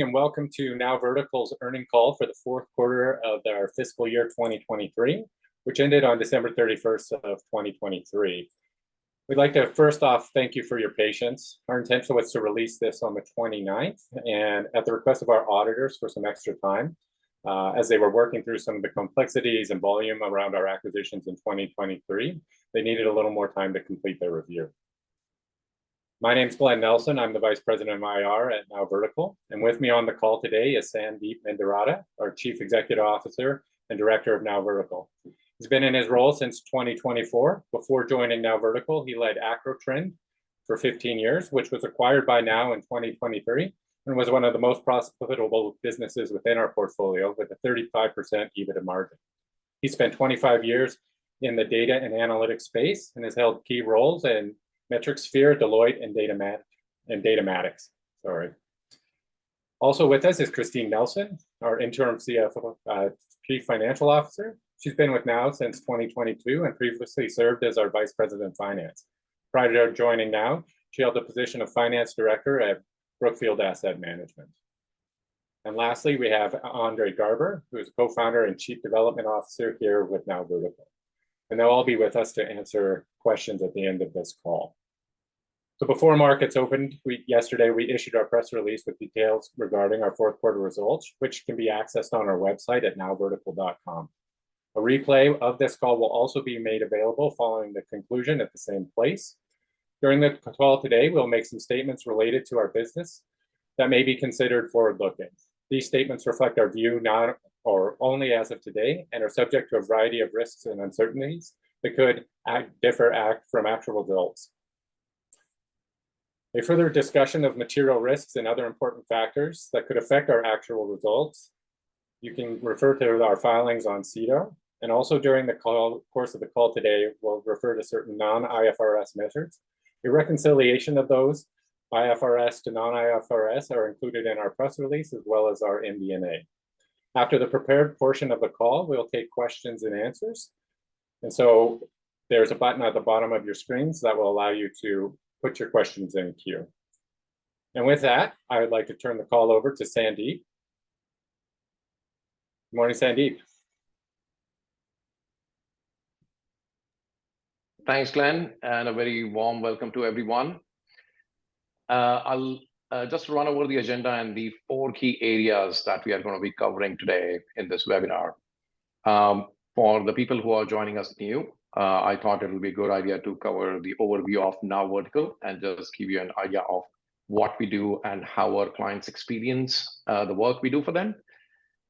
And welcome to NowVertical's earnings call for the fourth quarter of our fiscal year 2023, which ended on December 31st of 2023. We'd like to first off thank you for your patience. Our intention was to release this on the 29th, and at the request of our auditors for some extra time, as they were working through some of the complexities and volume around our acquisitions in 2023, they needed a little more time to complete their review. My name's Glenn Nelson. I'm the Vice President of IR at NowVertical. And with me on the call today is Sandeep Mendiratta, our Chief Executive Officer and Director of NowVertical. He's been in his role since 2024. Before joining NowVertical, he led AcroTrend for 15 years, which was acquired by Now in 2023 and was one of the most profitable businesses within our portfolio with a 35% EBITDA margin. He spent 25 years in the data and analytics space and has held key roles in Metricsphere, Deloitte, and Datamatics. Also with us is Christine Nelson, our interim CFO, Chief Financial Officer. She's been with Now since 2022 and previously served as our Vice President of Finance. Prior to joining Now, she held the position of Finance Director at Brookfield Asset Management. And lastly, we have Andre Garber, who is co-founder and Chief Development Officer here with NowVertical. And they'll all be with us to answer questions at the end of this call. So before markets opened yesterday, we issued our press release with details regarding our fourth quarter results, which can be accessed on our website at nowvertical.com. A replay of this call will also be made available following the conclusion at the same place. During the call today, we'll make some statements related to our business that may be considered forward-looking. These statements reflect our view not or only as of today and are subject to a variety of risks and uncertainties that could differ from actual results. A further discussion of material risks and other important factors that could affect our actual results, you can refer to our filings on SEDAR, and also during the course of the call today, we'll refer to certain non-IFRS measures. A reconciliation of those IFRS to non-IFRS are included in our press release as well as our MD&A. After the prepared portion of the call, we'll take questions and answers. And so there's a button at the bottom of your screens that will allow you to put your questions in queue. And with that, I would like to turn the call over to Sandeep. Good morning, Sandeep. Thanks, Glenn, and a very warm welcome to everyone. I'll just run over the agenda and the 4 key areas that we are going to be covering today in this webinar. For the people who are joining us new, I thought it would be a good idea to cover the overview of NowVertical and just give you an idea of what we do and how our clients experience the work we do for them.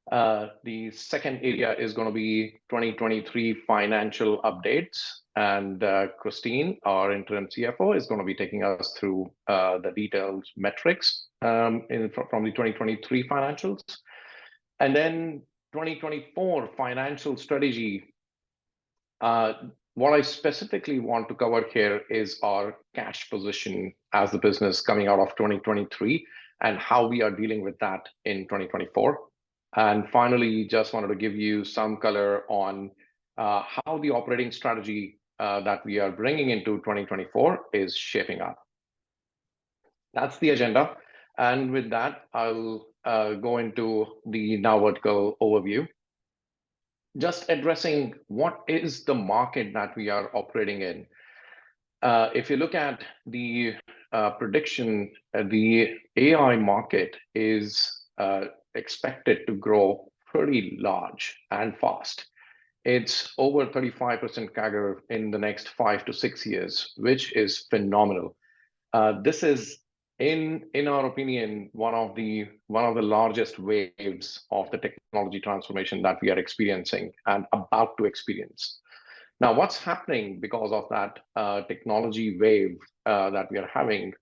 The second area is going to be 2023 financial updates, and Christine, our interim CFO, is going to be taking us through the detailed metrics from the 2023 financials. And then 2024 financial strategy. What I specifically want to cover here is our cash position as the business coming out of 2023 and how we are dealing with that in 2024. And finally, just wanted to give you some color on how the operating strategy that we are bringing into 2024 is shaping up. That's the agenda. And with that, I'll go into the NowVertical overview. Just addressing what is the market that we are operating in. If you look at the prediction, the AI market is expected to grow pretty large and fast. It's over 35% CAGR in the next 5 to 6 years, which is phenomenal. This is, in our opinion, one of the largest waves of the technology transformation that we are experiencing and about to experience. Now, what's happening because of that technology wave that we are having?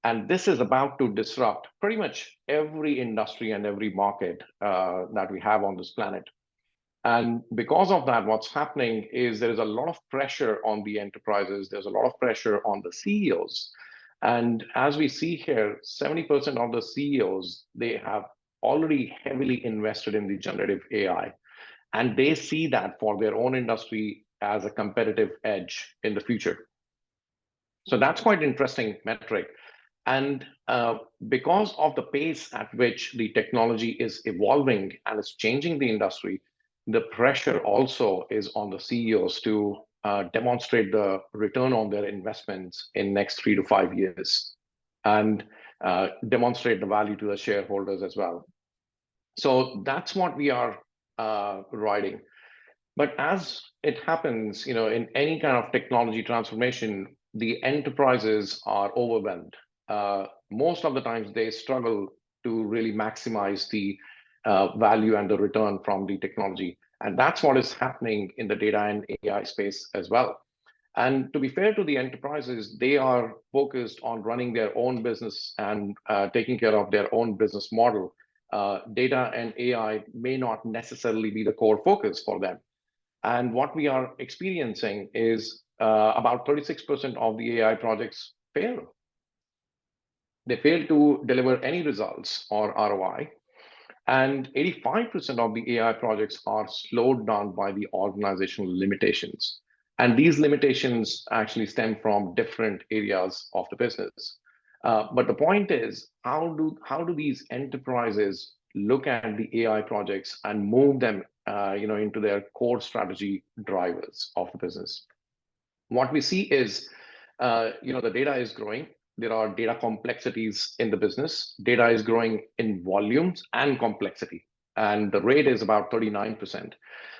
And this is about to disrupt pretty much every industry and every market that we have on this planet. And because of that, what's happening is there is a lot of pressure on the enterprises. There's a lot of pressure on the CEOs. And as we see here, 70% of the CEOs, they have already heavily invested in the generative AI. And they see that for their own industry as a competitive edge in the future. So that's quite an interesting metric. And because of the pace at which the technology is evolving and is changing the industry, the pressure also is on the CEOs to demonstrate the return on their investments in next 3 to 5 years and demonstrate the value to the shareholders as well. So that's what we are riding. But as it happens, in any kind of technology transformation, the enterprises are overwhelmed. Most of the times they struggle to really maximize the value and the return from the technology. And that's what is happening in the data and AI space as well. And to be fair to the enterprises, they are focused on running their own business and taking care of their own business model. Data and AI may not necessarily be the core focus for them. And what we are experiencing is about 36% of the AI projects fail. They fail to deliver any results or ROI. And 85% of the AI projects are slowed down by the organizational limitations. And these limitations actually stem from different areas of the business. But the point is, how do these enterprises look at the AI projects and move them into their core strategy drivers of the business? What we see is, the data is growing. There are data complexities in the business. Data is growing in volumes and complexity, and the rate is about 39%.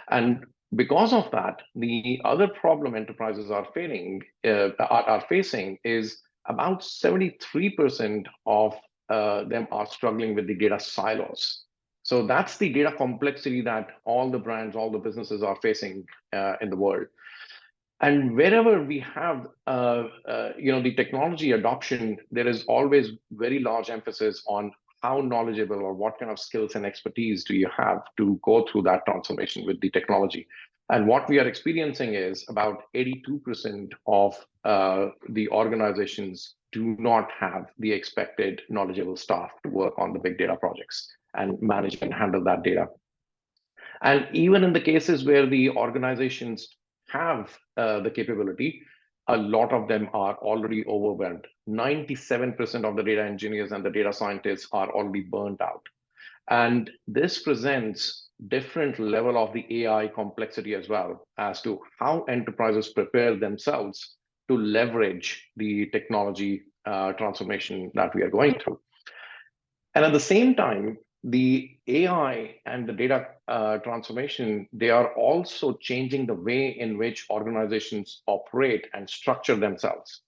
And because of that, the other problem enterprises are facing is about 73% of them are struggling with the data silos. So that's the data complexity that all the brands, all the businesses are facing in the world. And wherever we have, the technology adoption, there is always very large emphasis on how knowledgeable or what kind of skills and expertise do you have to go through that transformation with the technology. And what we are experiencing is about 82% of the organizations do not have the expected knowledgeable staff to work on the big data projects and manage and handle that data. And even in the cases where the organizations have the capability, a lot of them are already overwhelmed. 97% of the data engineers and the data scientists are already burnt out. And this presents different level of the AI complexity as well as to how enterprises prepare themselves to leverage the technology transformation that we are going through. And at the same time, the AI and the data transformation, they are also changing the way in which organizations operate and structure themselves,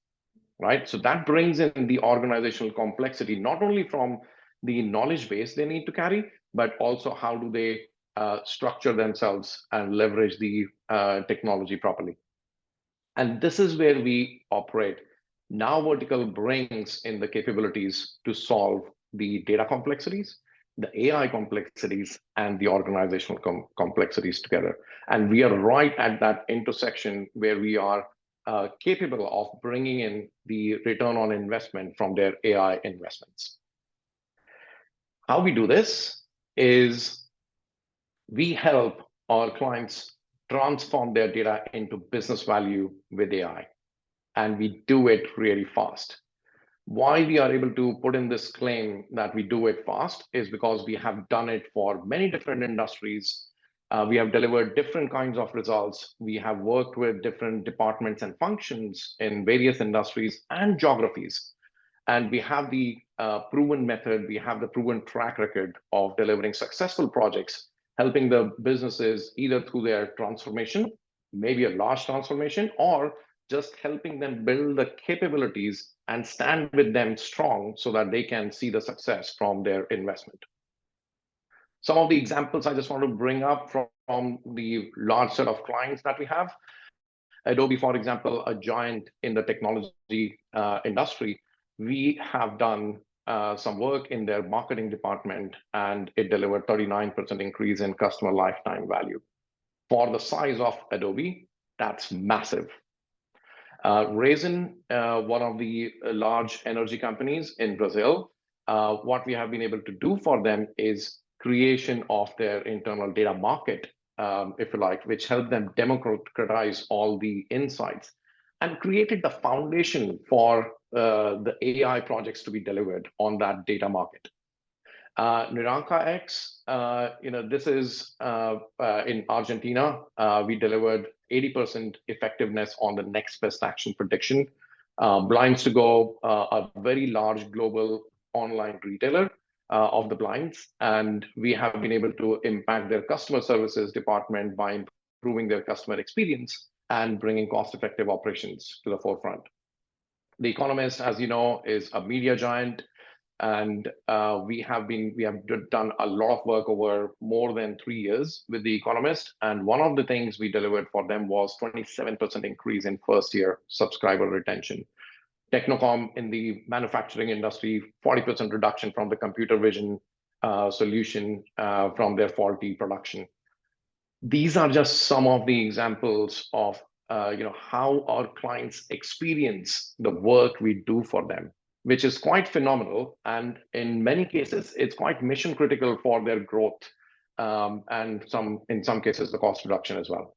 right? So that brings in the organizational complexity, not only from the knowledge base they need to carry, but also how do they structure themselves and leverage the technology properly. And this is where we operate. NowVertical brings in the capabilities to solve the data complexities, the AI complexities, and the organizational complexities together. And we are right at that intersection where we are capable of bringing in the return on investment from their AI investments. How we do this is we help our clients transform their data into business value with AI. And we do it really fast. Why we are able to put in this claim that we do it fast is because we have done it for many different industries. We have delivered different kinds of results. We have worked with different departments and functions in various industries and geographies. And we have the proven method, we have the proven track record of delivering successful projects, helping the businesses either through their transformation, maybe a large transformation, or just helping them build the capabilities and stand with them strong so that they can see the success from their investment. Some of the examples I just want to bring up from the large set of clients that we have. Adobe, for example, a giant in the technology industry, we have done some work in their marketing department, and it delivered 39% increase in customer lifetime value. For the size of Adobe, that's massive. Raisin, one of the large energy companies in Brazil, what we have been able to do for them is creation of their internal data market, if you like, which helped them democratize all the insights and created the foundation for the AI projects to be delivered on that data market. Naranja X, this is in Argentina. We delivered 80% effectiveness on the next best action prediction. Blinds to Go, a very large global online retailer of the blinds, and we have been able to impact their customer services department by improving their customer experience and bringing cost-effective operations to the forefront. The Economist, as you know, is a media giant, and we have done a lot of work over more than 3 years with The Economist. And one of the things we delivered for them was 27% increase in first-year subscriber retention. Technocom in the manufacturing industry, 40% reduction from the computer vision solution from their faulty production. These are just some of the examples of how our clients experience the work we do for them, which is quite phenomenal. And in many cases, it's quite mission critical for their growth, and in some cases, the cost reduction as well.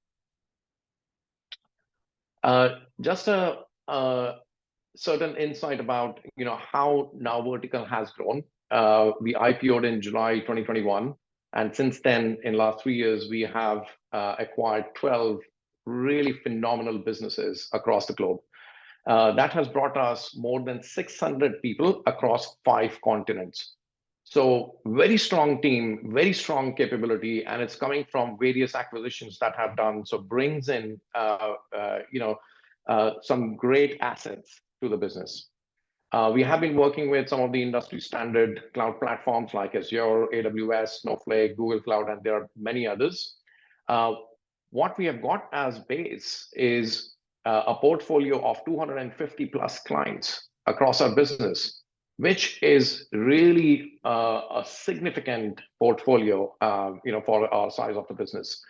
Just a certain insight about how NowVertical has grown. We IPO'd in July 2021, and since then, in the last 3 years, we have acquired 12 really phenomenal businesses across the globe. That has brought us more than 600 people across 5 continents. So very strong team, very strong capability, and it's coming from various acquisitions that have done. So brings in some great assets to the business. We have been working with some of the industry standard cloud platforms like Azure, AWS, Snowflake, Google Cloud, and there are many others. What we have got as base is a portfolio of 250 plus clients across our business, which is really a significant portfolio, for our size of the business.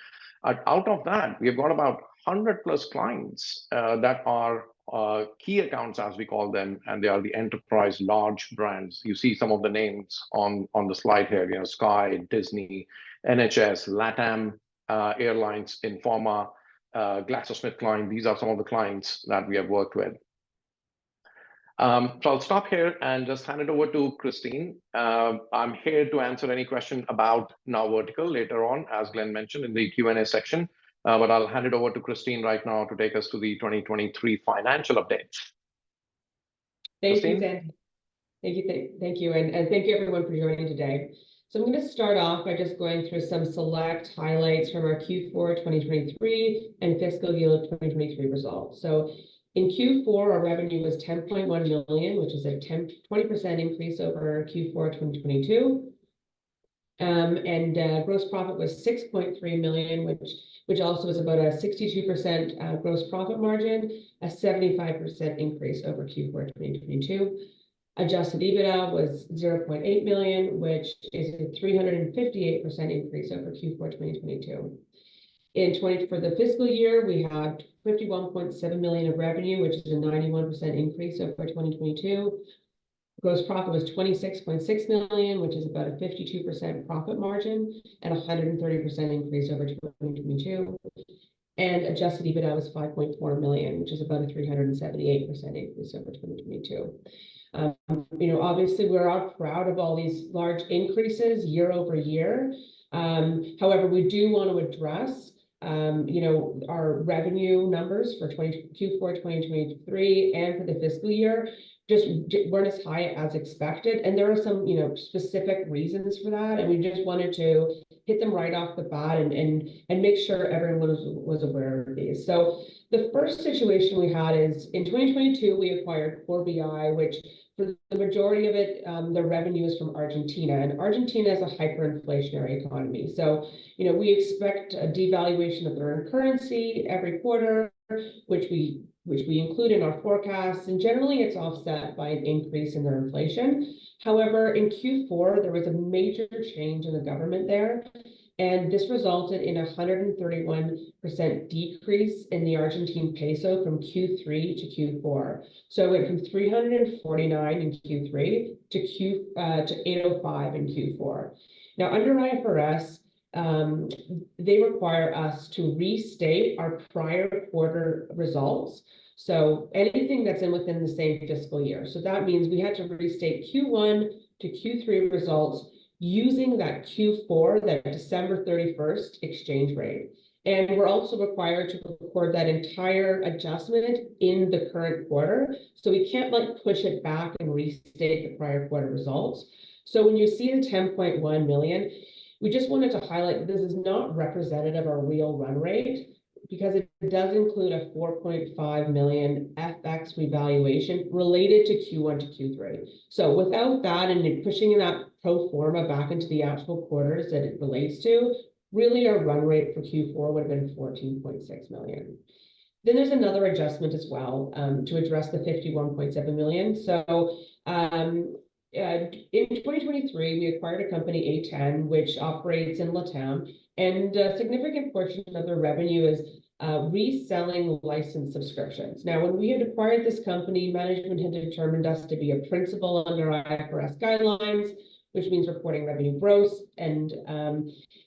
Out of that, we have got about 100 plus clients that are key accounts, as we call them, and they are the enterprise large brands. You see some of the names on the slide here, Sky, Disney, NHS, LATAM Airlines, Informa, GlaxoSmithKline. These are some of the clients that we have worked with. So I'll stop here and just hand it over to Christine. I'm here to answer any question about NowVertical later on, as Glenn mentioned in the Q&A section. But I'll hand it over to Christine right now to take us to the 2023 financial updates. Thank you, Sandy. Thank you, and thank you everyone for joining today. So I'm going to start off by just going through some select highlights from our Q4 2023 and fiscal year 2023 results. So in Q4, our revenue was $10.1 million, which is a 20% increase over Q4 2022. And gross profit was $6.3 million, which also is about a 62% gross profit margin, a 75% increase over Q4 2022. Adjusted EBITDA was $0.8 million, which is a 358% increase over Q4 2022. For the fiscal year, we had $51.7 million of revenue, which is a 91% increase over 2022. Gross profit was $26.6 million, which is about a 52% profit margin and a 130% increase over 2022. And adjusted EBITDA was $5.4 million, which is about a 378% increase over 2022. Obviously, we're all proud of all these large increases year over year. However, we do want to address our revenue numbers for Q4 2023 and for the fiscal year just weren't as high as expected. And there are some, specific reasons for that. And we just wanted to hit them right off the bat and make sure everyone was aware of these. So the first situation we had is in 2022, we acquired Core BI, which for the majority of it, the revenue is from Argentina. And Argentina is a hyperinflationary economy. So, we expect a devaluation of their currency every quarter, which we include in our forecasts, and generally it's offset by an increase in their inflation. However, in Q4, there was a major change in the government there, and this resulted in a 131% decrease in the Argentine peso from Q3 to Q4. So it went from 349 in Q3 to 805 in Q4. Now, under IFRS, they require us to restate our prior quarter results. So anything that's within the same fiscal year. So that means we had to restate Q1 to Q3 results using that Q4, that December 31st exchange rate. And we're also required to record that entire adjustment in the current quarter. So we can't like push it back and restate the prior quarter results. So when you see the 10.1 million, we just wanted to highlight this is not representative of our real run rate, because it does include a 4.5 million FX revaluation related to Q1 to Q3. So without that and pushing that pro forma back into the actual quarters that it relates to, really our run rate for Q4 would have been 14.6 million. Then there's another adjustment as well to address the 51.7 million. So in 2023, we acquired a company, A10, which operates in LATAM, and a significant portion of their revenue is reselling licensed subscriptions. Now, when we had acquired this company, management had determined us to be a principal under IFRS guidelines, which means reporting revenue gross and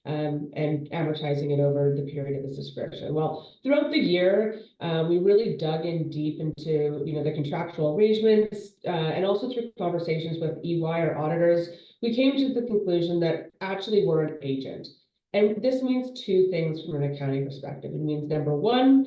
amortizing it over the period of the subscription. Well, throughout the year, we really dug in deep into the contractual arrangements, and also through conversations with EY, our auditors, we came to the conclusion that actually we're an agent. And this means two things from an accounting perspective. It means number one,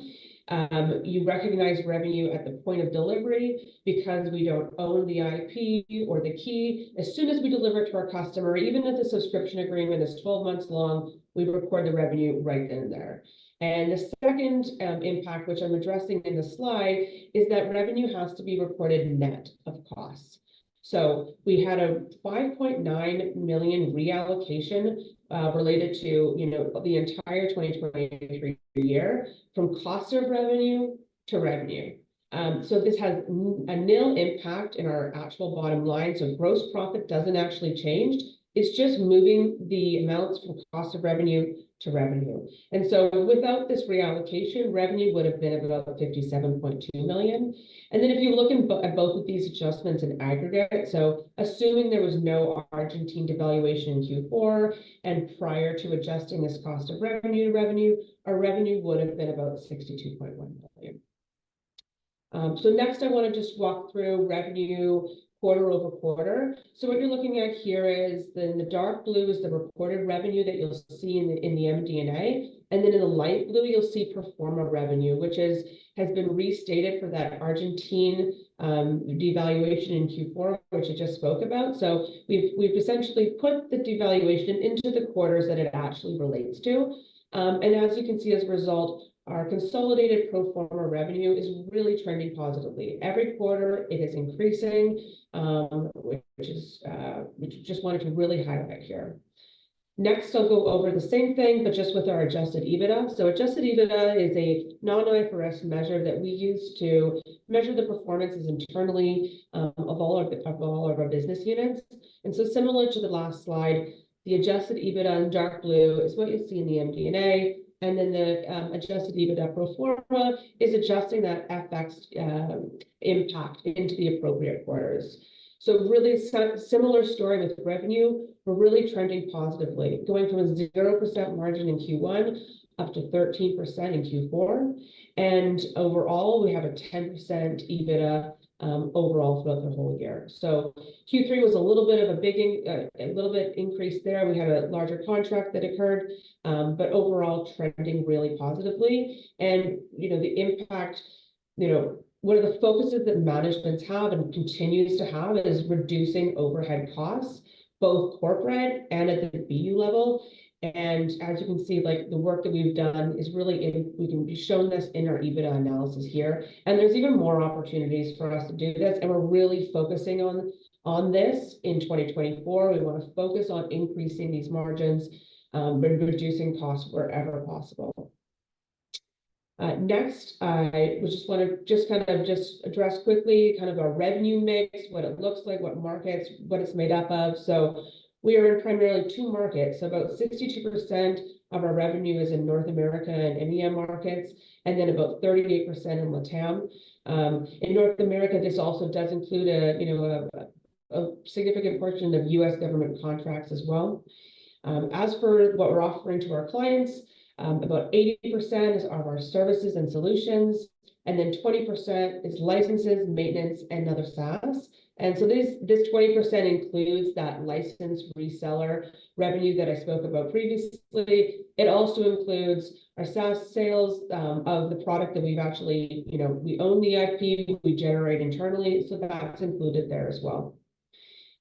you recognize revenue at the point of delivery because we don't own the IP or the key. As soon as we deliver it to our customer, even if the subscription agreement is 12 months long, we record the revenue right then and there. And the second impact, which I'm addressing in the slide, is that revenue has to be reported net of costs. So we had a 5.9 million reallocation related to the entire 2023 year from cost of revenue to revenue. So this has a nil impact in our actual bottom line. So gross profit doesn't actually change. It's just moving the amounts from cost of revenue to revenue. And so without this reallocation, revenue would have been about 57.2 million. And then if you look at both of these adjustments in aggregate, so assuming there was no Argentine devaluation in Q4 and prior to adjusting this cost of revenue to revenue, our revenue would have been about 62.1 million. So next I want to just walk through revenue quarter over quarter. So what you're looking at here is in the dark blue is the reported revenue that you'll see in the MD&A, and then in the light blue you'll see pro forma revenue, which has been restated for that Argentine devaluation in Q4, which I just spoke about. So we've essentially put the devaluation into the quarters that it actually relates to, and as you can see, as a result, our consolidated pro forma revenue is really trending positively. Every quarter it is increasing, which just wanted to really highlight here. Next, I'll go over the same thing, but just with our adjusted EBITDA. So adjusted EBITDA is a non-IFRS measure that we use to measure the performances internally of all of our business units. And so similar to the last slide, the adjusted EBITDA in dark blue is what you'll see in the MD&A. And then the adjusted EBITDA pro forma is adjusting that FX impact into the appropriate quarters. So really similar story with revenue. We're really trending positively, going from a 0% margin in Q1 up to 13% in Q4. And overall, we have a 10% EBITDA overall throughout the whole year. So Q3 was a little bit of a little bit increase there. We had a larger contract that occurred, but overall trending really positively. And the impact, one of the focuses that managements have and continues to have is reducing overhead costs, both corporate and at the BU level. And as you can see, like the work that we've done is really, we can be shown this in our EBITDA analysis here. And there's even more opportunities for us to do this. And we're really focusing on this in 2024. We want to focus on increasing these margins, and reducing costs wherever possible. Next, I just want to kind of address quickly kind of our revenue mix, what it looks like, what markets, what it's made up of. So we are in primarily two markets. So about 62% of our revenue is in North America and EMEA markets, and then about 38% in LATAM. In North America, this also does include a significant portion of U.S. government contracts as well. As for what we're offering to our clients, about 80% is of our services and solutions, and then 20% is licenses, maintenance, and other SaaS. And so this 20% includes that license reseller revenue that I spoke about previously. It also includes our SaaS sales of the product that we've actually, we own the IP, we generate internally, so that's included there as well.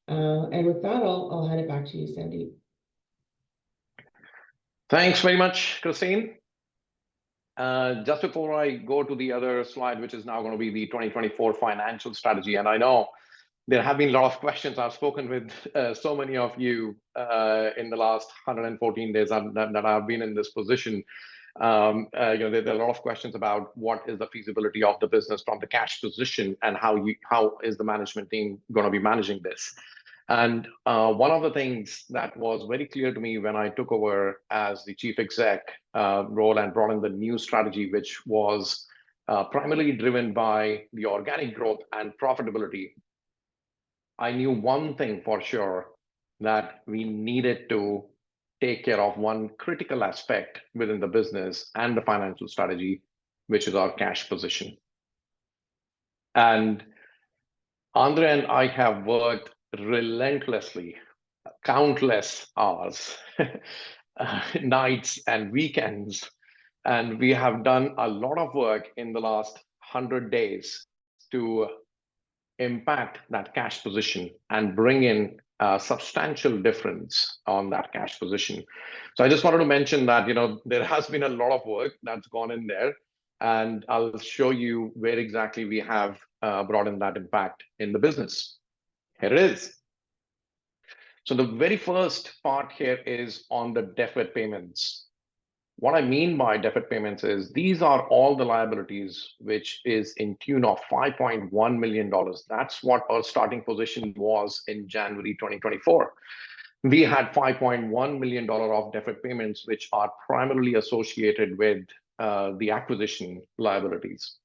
And with that, I'll hand it back to you, Sandeep. Thanks very much, Christine. Just before I go to the other slide, which is now going to be the 2024 financial strategy, and I know there have been a lot of questions. I've spoken with so many of you in the last 114 days that I've been in this position. There are a lot of questions about what is the feasibility of the business from the cash position and how is the management team going to be managing this. And one of the things that was very clear to me when I took over as the chief exec role and brought in the new strategy, which was primarily driven by the organic growth and profitability, I knew one thing for sure, that we needed to take care of one critical aspect within the business and the financial strategy, which is our cash position. And Andre and I have worked relentlessly, countless hours, nights and weekends, and we have done a lot of work in the last 100 days to impact that cash position and bring in a substantial difference on that cash position. So I just wanted to mention that, there has been a lot of work that's gone in there, and I'll show you where exactly we have brought in that impact in the business. Here it is. So the very first part here is on the deferred payments. What I mean by deferred payments is these are all the liabilities, which is in tune of $5.1 million. That's what our starting position was in January 2024. We had $5.1 million of deferred payments, which are primarily associated with the acquisition liabilities.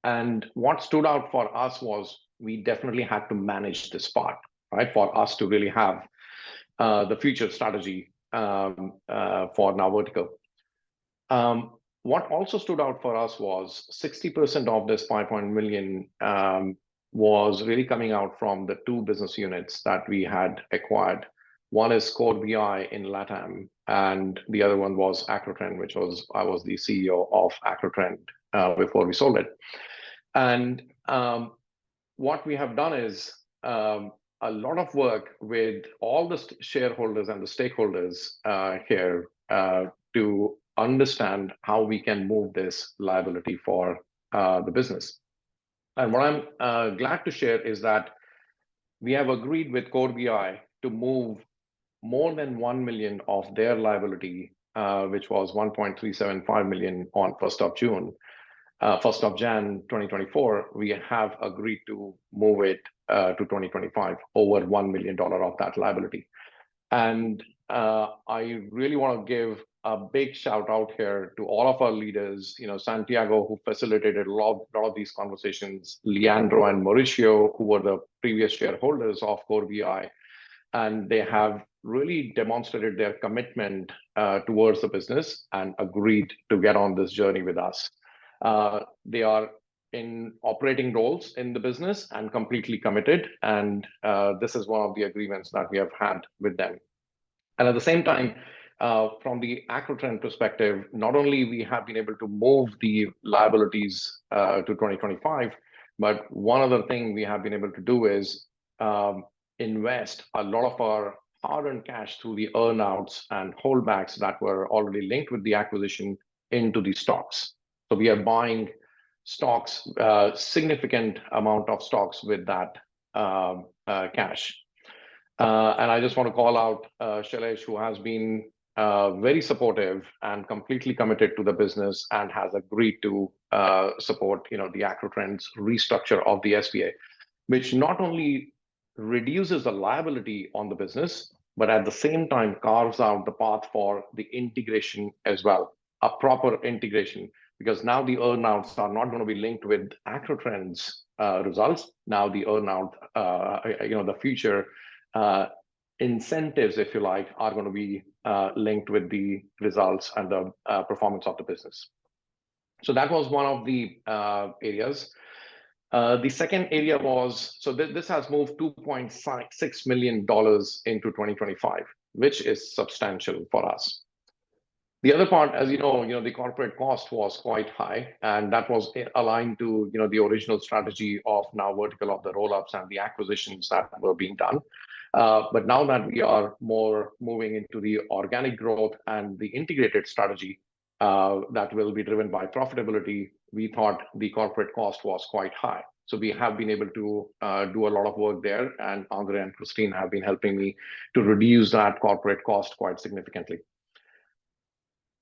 And what stood out for us was we definitely had to manage this part, right, for us to really have the future strategy for NowVertical. What also stood out for us was 60% of this 5.1 million was really coming out from the two business units that we had acquired. One is Core BI in LATAM, and the other one was Acrotrend, which was, I was the CEO of Acrotrend before we sold it. And what we have done is a lot of work with all the shareholders and the stakeholders here to understand how we can move this liability for the business. And what I'm glad to share is that we have agreed with Core BI to move more than 1 million of their liability, which was 1.375 million on 1st of Jan 2024. We have agreed to move it to 2025, over $1 million of that liability. And I really want to give a big shout out here to all of our leaders, Santiago, who facilitated a lot of these conversations, Leandro and Mauricio, who were the previous shareholders of Core BI, and they have really demonstrated their commitment towards the business and agreed to get on this journey with us. They are in operating roles in the business and completely committed, and this is one of the agreements that we have had with them. And at the same time, from the Acrotrend perspective, not only we have been able to move the liabilities to 2025, but one other thing we have been able to do is invest a lot of our hard-earned cash through the earnouts and holdbacks that were already linked with the acquisition into the stocks. So we are buying stocks, significant amount of stocks with that cash. And I just want to call out Shailesh, who has been very supportive and completely committed to the business and has agreed to support, the Acrotrend's restructure of the SPA, which not only reduces the liability on the business, but at the same time carves out the path for the integration as well, a proper integration, because now the earnouts are not going to be linked with Acrotrend's results. Now the earnout, the future incentives, if you like, are going to be linked with the results and the performance of the business. So that was one of the areas. The second area was, so this has moved $2.6 million into 2025, which is substantial for us. The other part, as you know, the corporate cost was quite high, and that was aligned to, the original strategy of NowVertical, of the roll-ups and the acquisitions that were being done. But now that we are more moving into the organic growth and the integrated strategy that will be driven by profitability, we thought the corporate cost was quite high. So we have been able to do a lot of work there, and Andre and Christine have been helping me to reduce that corporate cost quite significantly.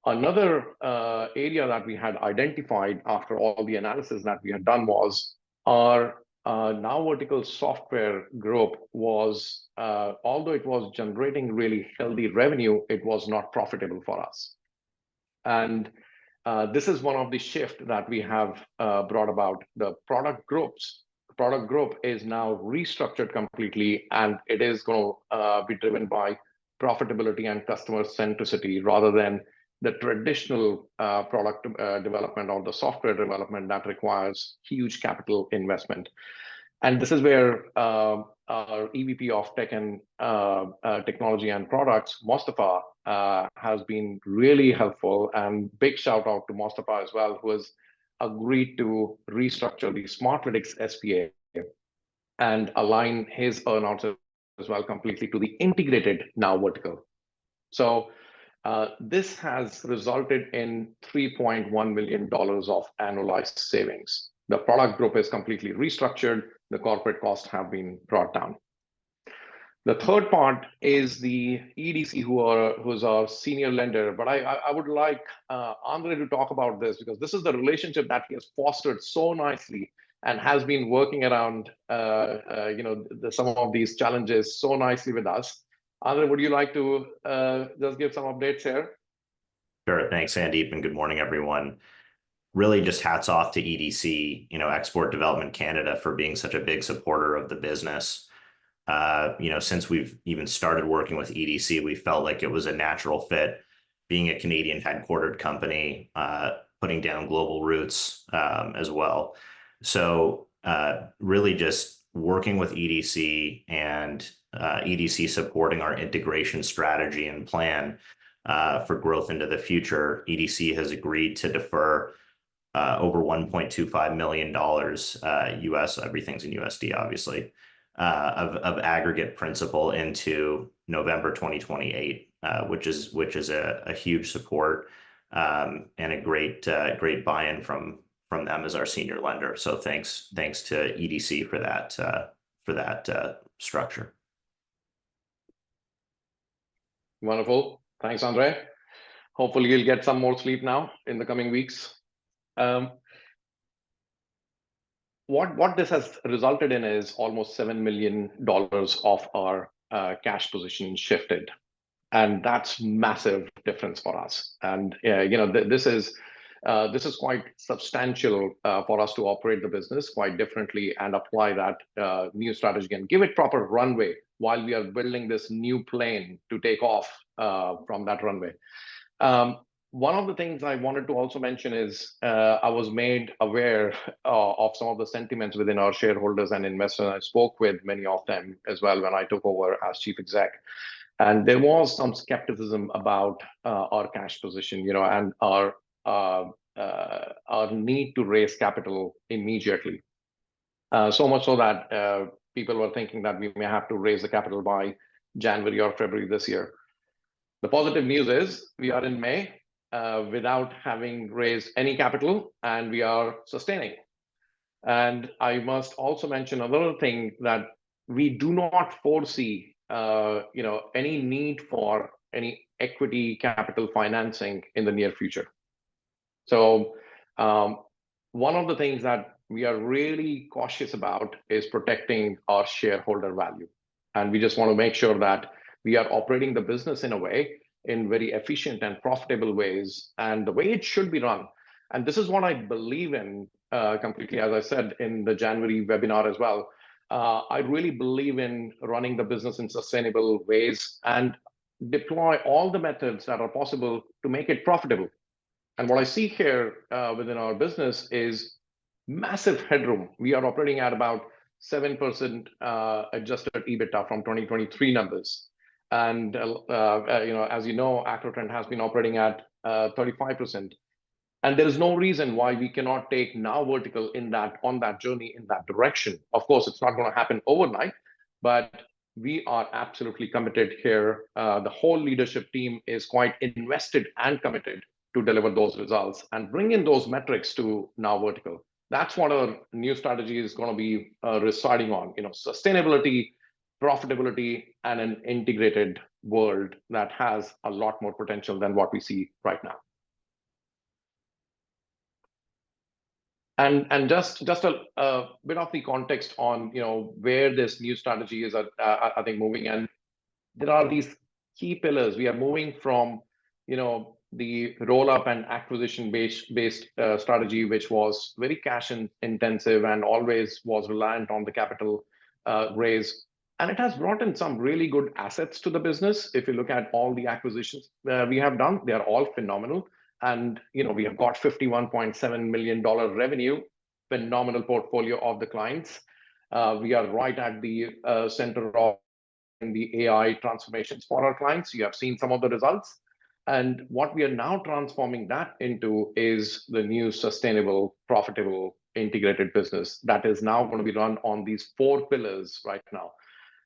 Another area that we had identified after all the analysis that we had done was our NowVertical software group was, although it was generating really healthy revenue, it was not profitable for us. And this is one of the shifts that we have brought about. The product group is now restructured completely, and it is going to be driven by profitability and customer centricity rather than the traditional product development or the software development that requires huge capital investment. And this is where our EVP of Tech and Technology and Products, Mostafa, has been really helpful. And big shout out to Mostafa as well, who has agreed to restructure the Smartlytics SPA and align his earnouts as well completely to the integrated NowVertical. So this has resulted in $3.1 million of annualized savings. The product group is completely restructured. The corporate costs have been brought down. The third part is the EDC, who is our senior lender. But I would like Andre to talk about this, because this is the relationship that he has fostered so nicely and has been working around some of these challenges so nicely with us. Andre, would you like to just give some updates here? Sure. Thanks, Sandeep, and good morning, everyone. Really just hats off to EDC, Export Development Canada, for being such a big supporter of the business. Since we've even started working with EDC, we felt like it was a natural fit, being a Canadian headquartered company, putting down global roots as well. So really just working with EDC and EDC supporting our integration strategy and plan for growth into the future. EDC has agreed to defer over $1.25 million US, everything's in USD, obviously, of aggregate principal into November 2028, which is a huge support and a great buy-in from them as our senior lender. So thanks to EDC for that structure. Wonderful. Thanks, Andre. Hopefully you'll get some more sleep now in the coming weeks. What this has resulted in is almost $7 million of our cash position shifted. And that's massive difference for us. And this is quite substantial for us to operate the business quite differently and apply that new strategy and give it proper runway while we are building this new plane to take off from that runway. One of the things I wanted to also mention is I was made aware of some of the sentiments within our shareholders and investors. I spoke with many of them as well when I took over as chief exec. And there was some skepticism about our cash position, and our need to raise capital immediately. So much so that people were thinking that we may have to raise the capital by January or February this year. The positive news is we are in May without having raised any capital, and we are sustaining. And I must also mention another thing, that we do not foresee any need for any equity capital financing in the near future. So one of the things that we are really cautious about is protecting our shareholder value. And we just want to make sure that we are operating the business in a way, in very efficient and profitable ways, and the way it should be run. And this is what I believe in completely, as I said in the January webinar as well. I really believe in running the business in sustainable ways and deploy all the methods that are possible to make it profitable. And what I see here within our business is massive headroom. We are operating at about 7% adjusted EBITDA from 2023 numbers. And as you know, Acrotrend has been operating at 35%. And there is no reason why we cannot take NowVertical on that journey in that direction. Of course, it's not going to happen overnight, but we are absolutely committed here. The whole leadership team is quite invested and committed to deliver those results and bring in those metrics to NowVertical. That's what our new strategy is going to be residing on. Sustainability, profitability, and an integrated world that has a lot more potential than what we see right now. And just a bit of the context on where this new strategy is, I think, moving. And there are these key pillars. We are moving from the roll-up and acquisition-based strategy, which was very cash intensive and always was reliant on the capital raise. And it has brought in some really good assets to the business. If you look at all the acquisitions we have done, they are all phenomenal. And we have got $51.7 million revenue, phenomenal portfolio of the clients. We are right at the center of the AI transformations for our clients. You have seen some of the results. And what we are now transforming that into is the new sustainable, profitable, integrated business that is now going to be run on these 4 pillars right now,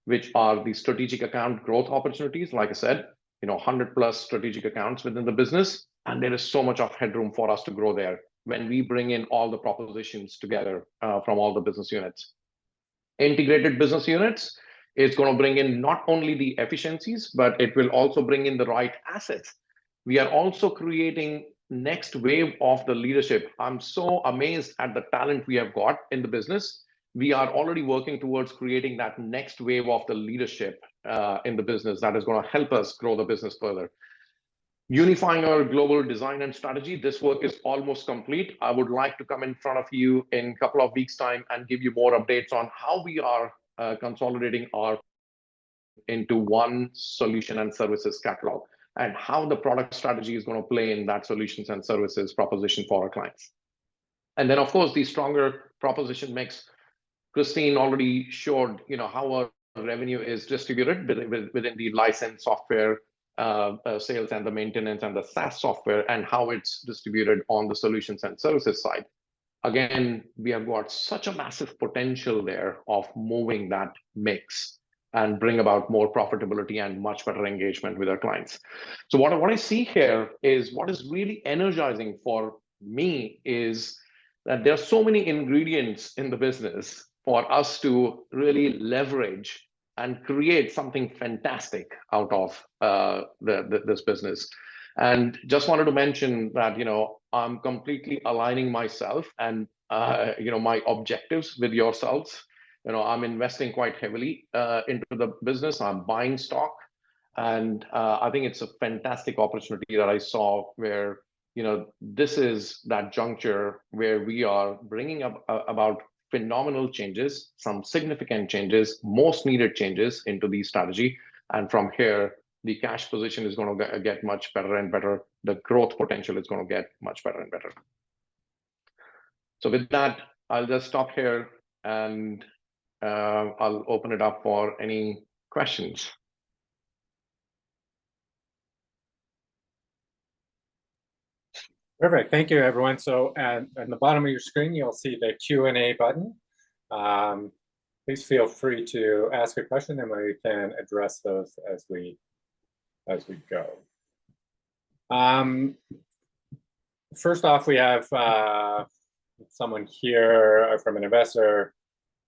which are the strategic account growth opportunities. Like I said, 100+ strategic accounts within the business. And there is so much of headroom for us to grow there when we bring in all the propositions together from all the business units. Integrated business units is going to bring in not only the efficiencies, but it will also bring in the right assets. We are also creating next wave of the leadership. I'm so amazed at the talent we have got in the business. We are already working towards creating that next wave of the leadership in the business that is going to help us grow the business further. Unifying our global design and strategy, this work is almost complete. I would like to come in front of you in a couple of weeks' time and give you more updates on how we are consolidating our into one solution and services catalog and how the product strategy is going to play in that solutions and services proposition for our clients. And then, of course, the stronger proposition mix. Christine already showed how our revenue is distributed within the licensed software sales and the maintenance and the SaaS software, and how it's distributed on the solutions and services side. Again, we have got such a massive potential there of moving that mix and bring about more profitability and much better engagement with our clients. So what I see here is what is really energizing for me is that there are so many ingredients in the business for us to really leverage and create something fantastic out of this business. And just wanted to mention that, I'm completely aligning myself and, my objectives with yourselves. I'm investing quite heavily into the business. I'm buying stock. And I think it's a fantastic opportunity that I saw where, this is that juncture where we are bringing up about phenomenal changes, some significant changes, most needed changes into the strategy. And from here, the cash position is going to get much better and better. The growth potential is going to get much better and better. So with that, I'll just stop here and I'll open it up for any questions. Perfect. Thank you, everyone. So at the bottom of your screen, you'll see the Q&A button. Please feel free to ask a question and we can address those as we go. First off, we have someone here from an investor.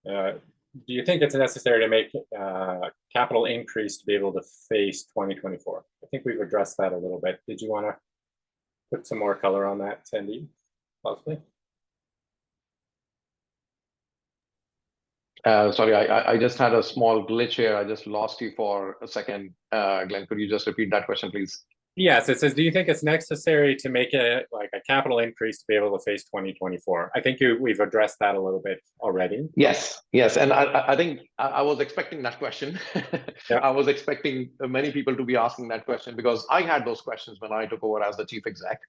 Do you think it's necessary to make capital increase to be able to face 2024? I think we've addressed that a little bit. Did you want to put some more color on that, Sandeep, possibly? Sorry, I just had a small glitch here. I just lost you for a second. Glenn, could you just repeat that question, please? Yes, it says, do you think it's necessary to make it like a capital increase to be able to face 2024? I think we've addressed that a little bit already. Yes, yes, and I think I was expecting that question. Yeah. I was expecting many people to be asking that question because I had those questions when I took over as the chief exec,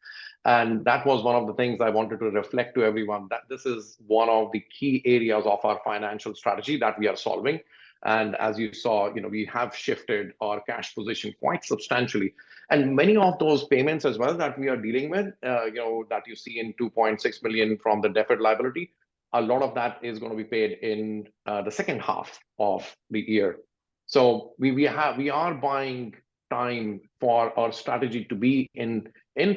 and that was one of the things I wanted to reflect to everyone, that this is one of the key areas of our financial strategy that we are solving. And as you saw, we have shifted our cash position quite substantially, and many of those payments as well that we are dealing with, that you see in 2.6 million from the deferred liability, a lot of that is going to be paid in the second half of the year. So we are buying time for our strategy to be in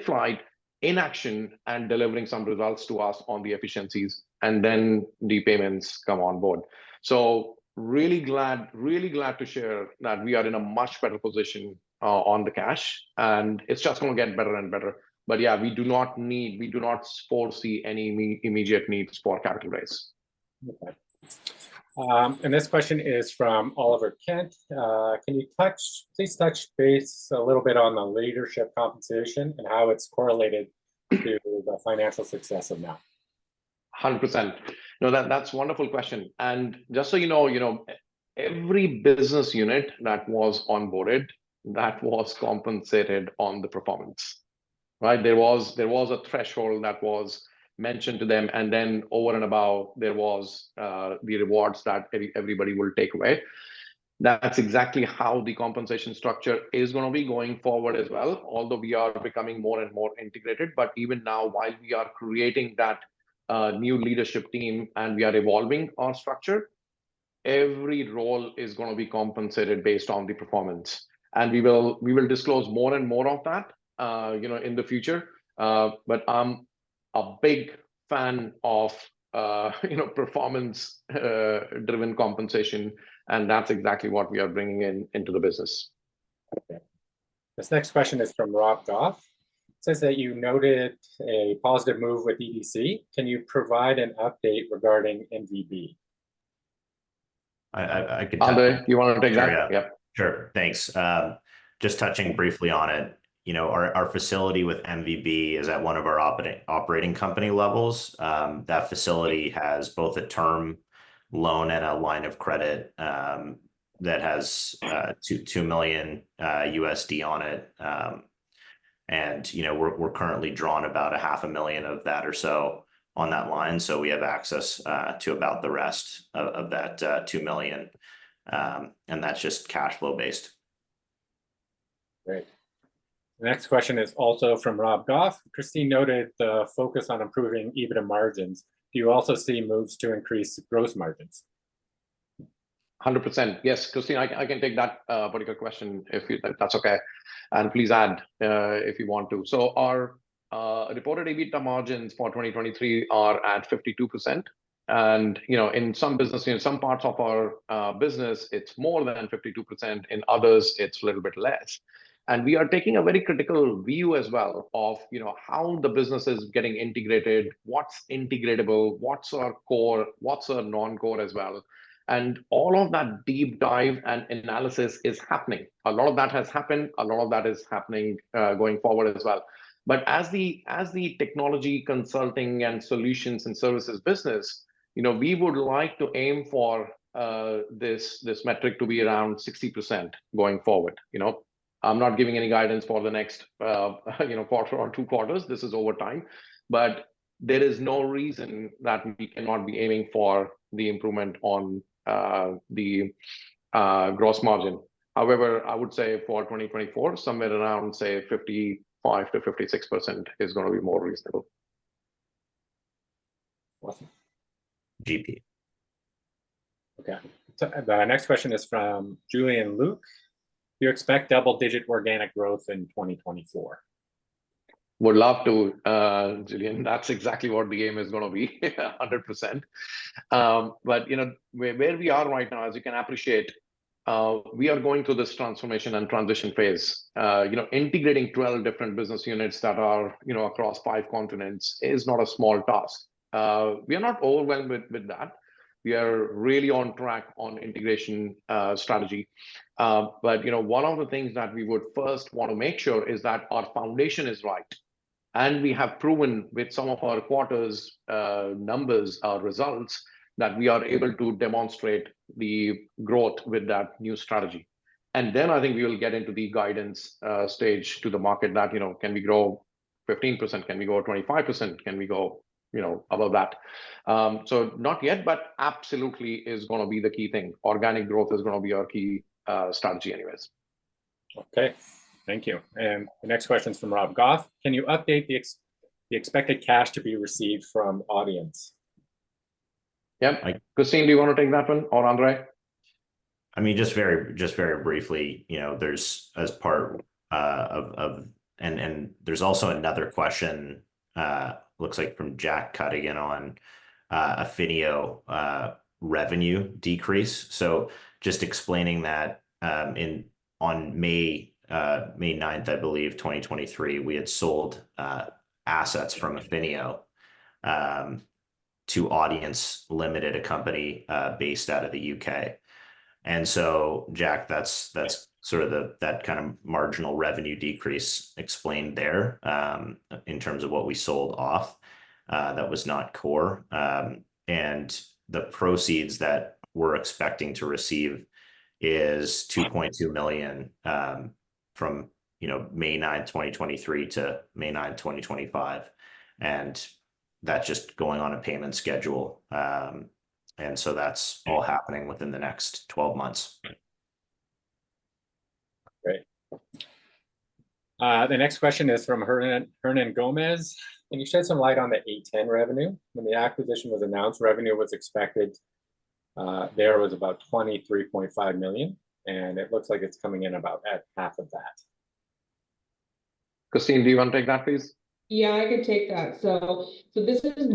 flight, in action, and delivering some results to us on the efficiencies, and then the payments come on board. So really glad to share that we are in a much better position on the cash, and it's just going to get better and better. But yeah, we do not foresee any immediate needs for capital raise. Okay. And this question is from Oliver Kent. Can you please touch base a little bit on the leadership compensation and how it's correlated to the financial success of Now? 100%. No, that's a wonderful question. And just so you know, every business unit that was onboarded, that was compensated on the performance, right? There was a threshold that was mentioned to them, and then over and above, there was the rewards that everybody will take away. That's exactly how the compensation structure is going to be going forward as well, although we are becoming more and more integrated. But even now, while we are creating that new leadership team and we are evolving our structure, every role is going to be compensated based on the performance. And we will disclose more and more of that in the future. But I'm a big fan of performance driven compensation, and that's exactly what we are bringing into the business. Okay. This next question is from Rob Goff. It says that you noted a positive move with EDC. Can you provide an update regarding MVB? I could. Andre, you want to take Sure, that? yeah. Sure, thanks. Just touching briefly on it, our facility with MVB is at one of our operating company levels. That facility has both a term loan and a line of credit that has $2 million USD on it. And we're currently drawn about $500,000 of that or so on that line. So we have access to about the rest of that 2 million. And that's just cash flow based. Great. The next question is also from Rob Goff. Christine noted the focus on improving EBITDA margins. Do you also see moves to increase gross margins? 100%. Yes, Christine, I can take that particular question if that's okay. And please add if you want to. So our reported EBITDA margins for 2023 are at 52%. And in some business, in some parts of our business, it's more than 52%. In others, it's a little bit less. And we are taking a very critical view as well of how the business is getting integrated, what's integratable, what's our core, what's our non-core as well. And all of that deep dive and analysis is happening. A lot of that has happened. A lot of that is happening going forward as well. But as the technology consulting and solutions and services business, we would like to aim for this metric to be around 60% going forward. I'm not giving any guidance for the next quarter or 2 quarters. This is over time, but there is no reason that we cannot be aiming for the improvement on the gross margin. However, I would say for 2024, somewhere around, say, 55 to 56% is going to be more reasonable. Awesome. GP. Okay. So the next question is from Julian Luke. Do you expect double-digit organic growth in 2024? Would love to, Julian. That's exactly what the aim is going to be, 100%. But where we are right now, as you can appreciate, we are going through this transformation and transition phase. Integrating 12 different business units that are across 5 continents is not a small task. We are not overwhelmed with that, We are really on track on integration strategy. But one of the things that we would first want to make sure is that our foundation is right. And we have proven with some of our quarters numbers, our results, that we are able to demonstrate the growth with that new strategy. And then I think we will get into the guidance stage to the market that, can we grow 15%? Can we go 25%? Can we go, above that? So not yet, but absolutely is going to be the key thing. Organic growth is going to be our key strategy anyways. Okay, thank you. And the next question is from Rob Goff. Can you update the expected cash to be received from Audience? Yep. Christine, do you want to take that one, or Andre? I mean, just very briefly, there's as part and there's also another question, looks like from Jack Cuttigan on Affinio revenue decrease. So just explaining that on May 9th, I believe, 2023, we had sold assets from Affinio to Audience Limited, a company based out of the UK. And so, Jack, that's sort of that kind of marginal revenue decrease explained there in terms of what we sold off. That was not core. And the proceeds that we're expecting to receive is 2.2 million from May 9, 2023 to May 9, 2025. And that's just going on a payment schedule. And so that's all happening within the next 12 months. Great. The next question is from Hernan Gomez. Can you shed some light on the A10 revenue? When the acquisition was announced, revenue was expected there was about 23.5 million, and it looks like it's coming in about at half of that. Christine, do you want to take that, please? Yeah, I can take that. So this is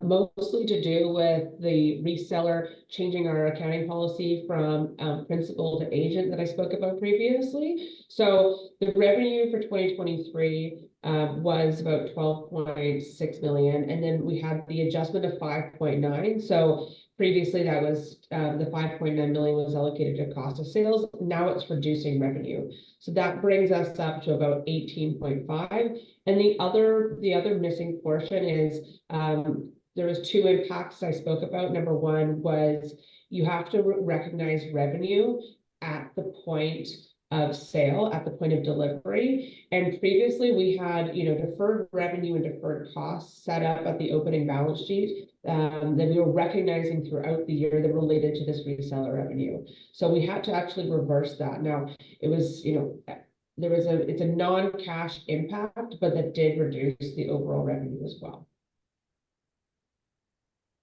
mostly to do with the reseller changing our accounting policy from principal to agent that I spoke about previously. So the revenue for 2023 was about 12.6 million, and then we had the adjustment of 5.9. So previously that was the 5.9 million was allocated to cost of sales. Now it's reducing revenue. So that brings us up to about 18.5. And the other missing portion is there was two impacts I spoke about. Number one was you have to recognize revenue at the point of sale, at the point of delivery. And previously we had, deferred revenue and deferred costs set up at the opening balance sheet that we were recognizing throughout the year that related to this reseller revenue. So we had to actually reverse that. Now it was, it's a non-cash impact, but that did reduce the overall revenue as well.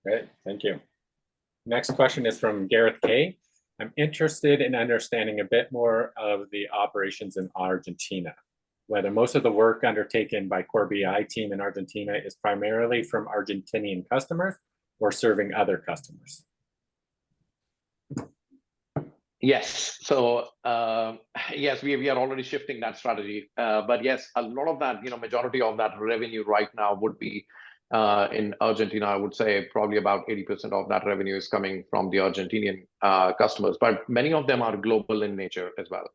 Great, thank you. Next question is from Gareth K. I'm interested in understanding a bit more of the operations in Argentina, whether most of the work undertaken by Core BI team in Argentina is primarily from Argentinian customers or serving other customers. Yes. So yes, we are already shifting that strategy. But yes, a lot of that, majority of that revenue right now would be in Argentina. I would say probably about 80% of that revenue is coming from the Argentinian customers, but many of them are global in nature as well.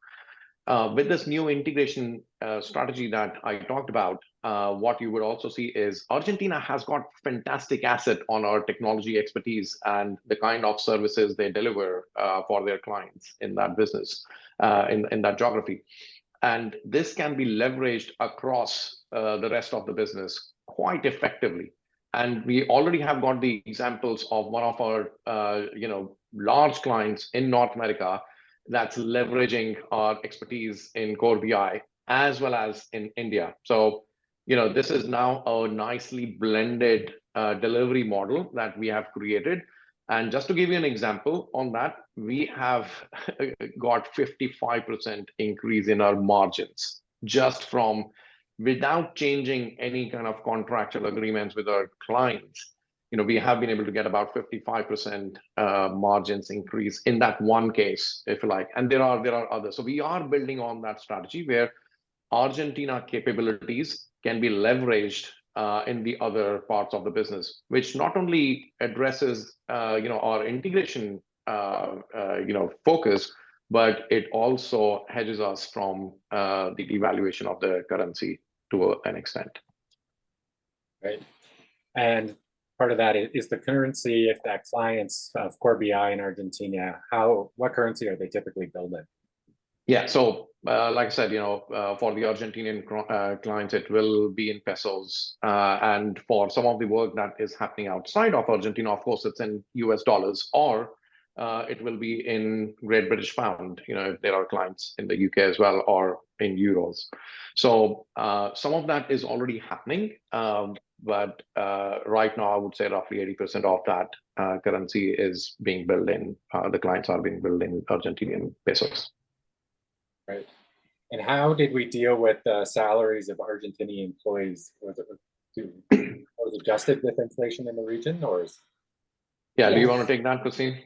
With this new integration strategy that I talked about, what you would also see is Argentina has got fantastic asset on our technology expertise and the kind of services they deliver for their clients in that business, in that geography. And this can be leveraged across the rest of the business quite effectively. And we already have got the examples of one of our large clients in North America that's leveraging our expertise in Core BI as well as in India. So, this is now a nicely blended delivery model that we have created. And just to give you an example on that, we have got 55% increase in our margins just from without changing any kind of contractual agreements with our clients. We have been able to get about 55% margins increase in that one case, if you like. And there are others. So we are building on that strategy where Argentina capabilities can be leveraged in the other parts of the business, which not only addresses our integration focus, but it also hedges us from the devaluation of the currency to an extent. Right. And part of that is the currency. If that clients of Core BI in Argentina, what currency are they typically billed in? Yeah, so like I said, for the Argentinian clients, it will be in pesos. And for some of the work that is happening outside of Argentina, of course, it's in US dollars, or it will be in Great British Pound, if there are clients in the UK as well, or in euros. So some of that is already happening. But right now, I would say roughly 80% of that currency is being billed in, the clients are being billed in Argentinian pesos. Right. And how did we deal with the salaries of Argentinian employees? Was it adjusted with inflation in the region, or is... Yeah, do you Yes. want to take that, Christine?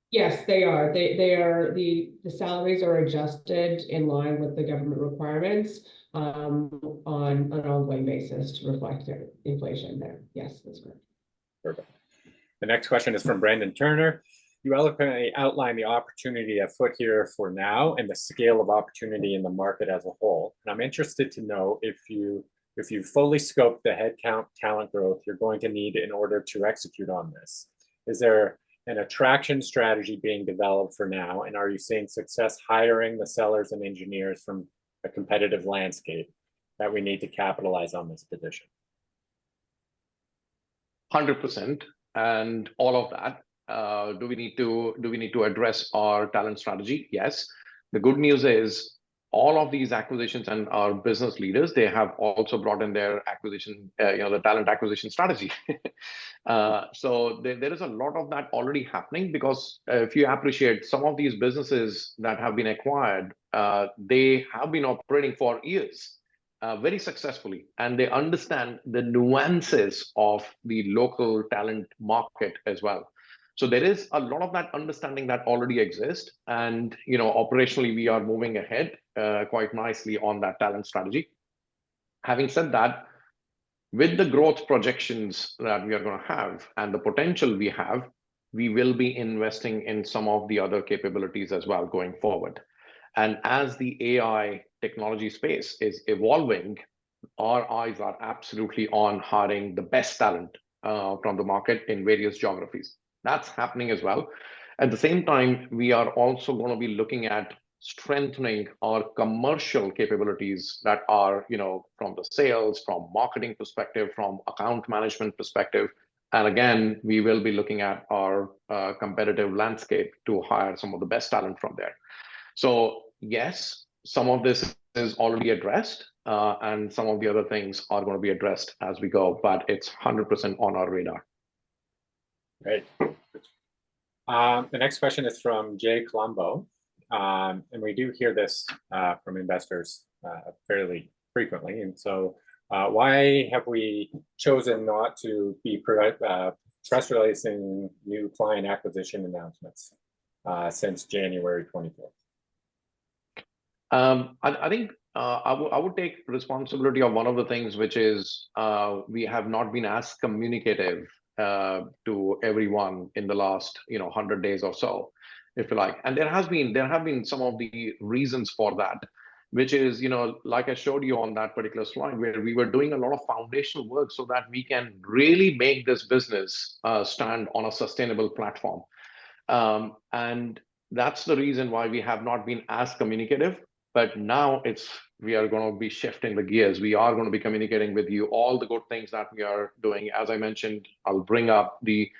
Yes, they are. They are the salaries are adjusted in line with the government requirements on an ongoing basis to reflect their inflation there. Yes, that's correct. Perfect. The next question is from Brandon Turner. You eloquently outlined the opportunity afoot here for now and the scale of opportunity in the market as a whole. And I'm interested to know if you fully scoped the headcount talent growth you're going to need in order to execute on this. Is there an attraction strategy being developed for now? And are you seeing success hiring the sellers and engineers from a competitive landscape that we need to capitalize on this position? 100%, and all of that. Do we need to address our talent strategy? Yes. The good news is all of these acquisitions and our business leaders, they have also brought in their acquisition, the talent acquisition strategy. So there is a lot of that already happening, because if you appreciate some of these businesses that have been acquired, they have been operating for years. Very successfully, and they understand the nuances of the local talent market as well. So there is a lot of that understanding that already exists, and operationally we are moving ahead quite nicely on that talent strategy. Having said that, with the growth projections that we are going to have and the potential we have, we will be investing in some of the other capabilities as well going forward. And as the AI technology space is evolving, our eyes are absolutely on hiring the best talent from the market in various geographies. That's happening as well. At the same time, we are also going to be looking at strengthening our commercial capabilities that are, from the sales, from marketing perspective, from account management perspective. And again, we will be looking at our competitive landscape to hire some of the best talent from there. So yes, some of this is already addressed, and some of the other things are going to be addressed as we go, but it's 100% on our radar. Great. The next question is from Jay Colombo, and we do hear this from investors fairly frequently. And so why have we chosen not to be press releasing new client acquisition announcements since January 24th? I think I would take responsibility of one of the things, which is we have not been as communicative to everyone in the last 100 days or so, if you like. And there have been some of the reasons for that, which is, like I showed you on that particular slide, where we were doing a lot of foundational work so that we can really make this business stand on a sustainable platform. And that's the reason why we have not been as communicative. But now we are going to be shifting the gears. We are going to be communicating with you all the good things that we are doing. As I mentioned, I'll bring up the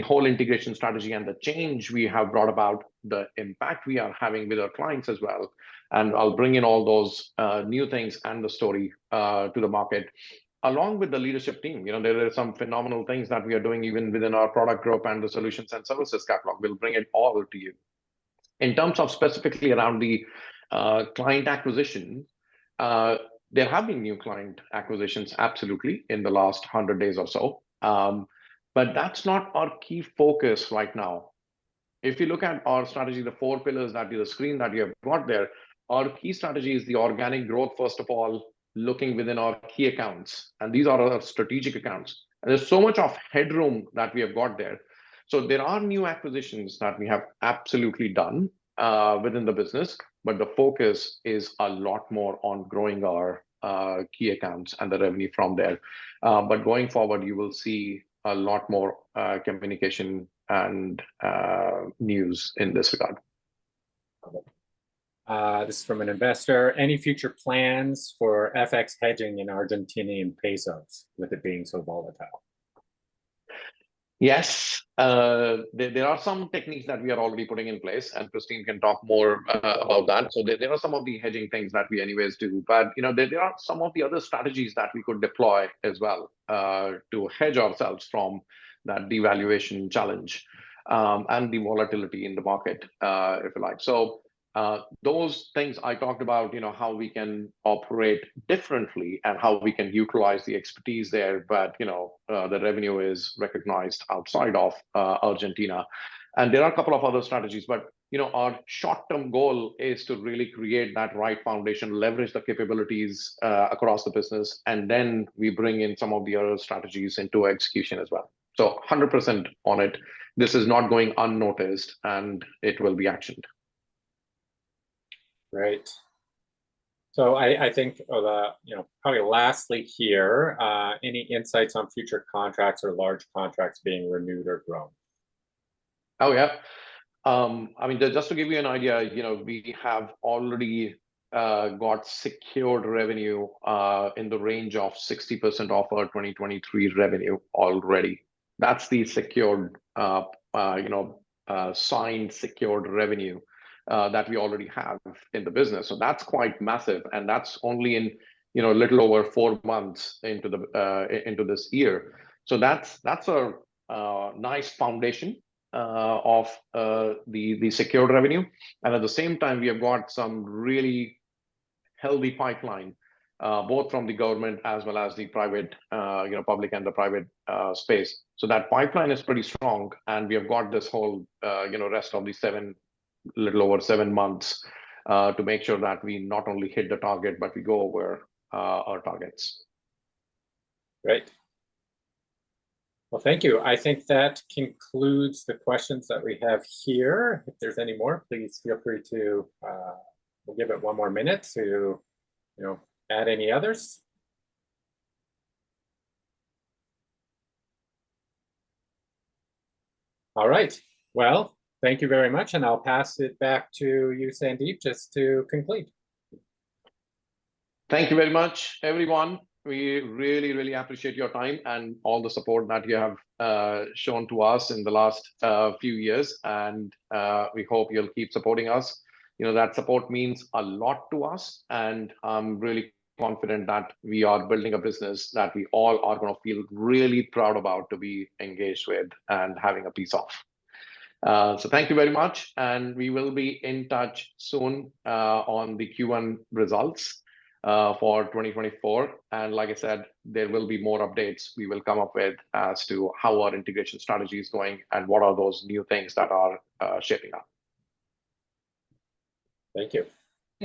whole integration strategy and the change we have brought about, the impact we are having with our clients as well. And I'll bring in all those new things and the story to the market, along with the leadership team. There are some phenomenal things that we are doing even within our product group and the solutions and services catalog. We'll bring it all to you. In terms of specifically around the client acquisition, there have been new client acquisitions, absolutely, in the last 100 days or so. But that's not our key focus right now. If you look at our strategy, the 4 pillars that the screen that you have got there, our key strategy is the organic growth, first of all, looking within our key accounts, and these are our strategic accounts. And there's so much of headroom that we have got there. So there are new acquisitions that we have absolutely done within the business, but the focus is a lot more on growing our key accounts and the revenue from there. But going forward, you will see a lot more communication and news in this regard. This is from an investor. Any future plans for FX hedging in Argentinian pesos with it being so volatile? Yes, there are some techniques that we are already putting in place, and Christine can talk more about that. So there are some of the hedging things that we anyways do, but there are some of the other strategies that we could deploy as well to hedge ourselves from that devaluation challenge and the volatility in the market, if you like. So those things I talked about, how we can operate differently and how we can utilize the expertise there, but the revenue is recognized outside of Argentina. And there are a couple of other strategies, but our short-term goal is to really create that right foundation, leverage the capabilities across the business, and then we bring in some of the other strategies into execution as well. So 100% on it. This is not going unnoticed, and it will be actioned. Great. So I think probably lastly here, any insights on future contracts or large contracts being renewed or grown? Oh yeah. I mean, just to give you an idea, we have already got secured revenue in the range of 60% of our 2023 revenue already. That's the secured, signed secured revenue that we already have in the business. So that's quite massive, and that's only in a little over 4 months into this year. So that's a nice foundation of the secured revenue, and at the same time we have got some really healthy pipeline both from the government as well as the private, public and the private space. So that pipeline is pretty strong, and we have got this whole rest of the little over 7 months to make sure that we not only hit the target, but we go over our targets. Great. Well, thank you. I think that concludes the questions that we have here. If there's any more, please feel free to, we'll give it 1 more minute to, add any others. All right. Well, thank you very much, and I'll pass it back to you, Sandeep, just to conclude. Thank you very much, everyone. We really, really appreciate your time and all the support that you have shown to us in the last few years, and we hope you'll keep supporting us. That support means a lot to us, and I'm really confident that we are building a business that we all are going to feel really proud about to be engaged with and having a piece of. So thank you very much, and we will be in touch soon on the Q1 results for 2024. And like I said, there will be more updates we will come up with as to how our integration strategy is going and what are those new things that are shaping up. Thank you.